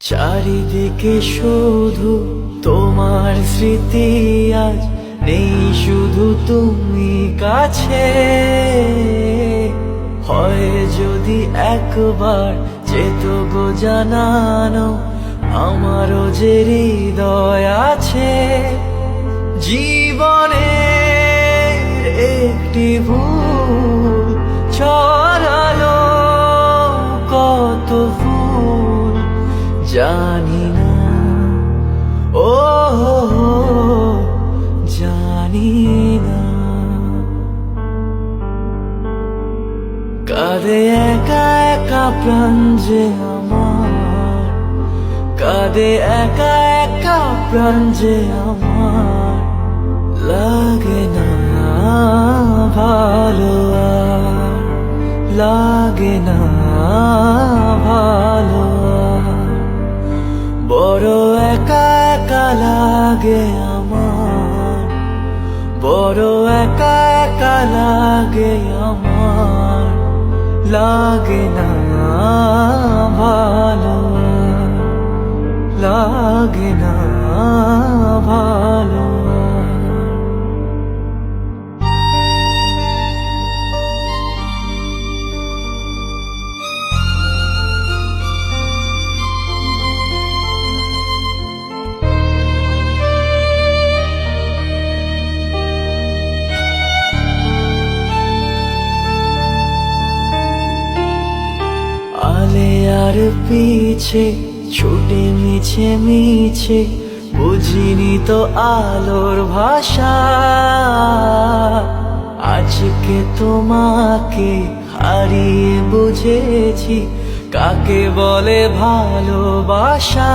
চারিদিকে শুধু তোমার স্মৃতি, আজ নেই শুধু তুমি কাছে। হয় যদি একবার যেত গো জানানো, আমারও যে হৃদয় আছে। জীবনের একটি ভুল ছড়ালো কত ফুল জানি না, ও জানি না। কাঁদে একা একা প্রাণ যে আমার, কাঁদে একা একা প্রাণ যে আমার। লাগে না ভালো আর, লাগে না ভালো আর। বড় একা একা লাগে আমার, বড় একা একা লাগে আমার। লাগে না ভালো আর, লাগে না ভালো আর। আলে আর পিছে ছুটে মিছে মিছে, বুঝিনি তো আলোর ভাষা। আজকে তোমাকে হারিয়ে বুঝেছি কাকে বলে ভালোবাসা।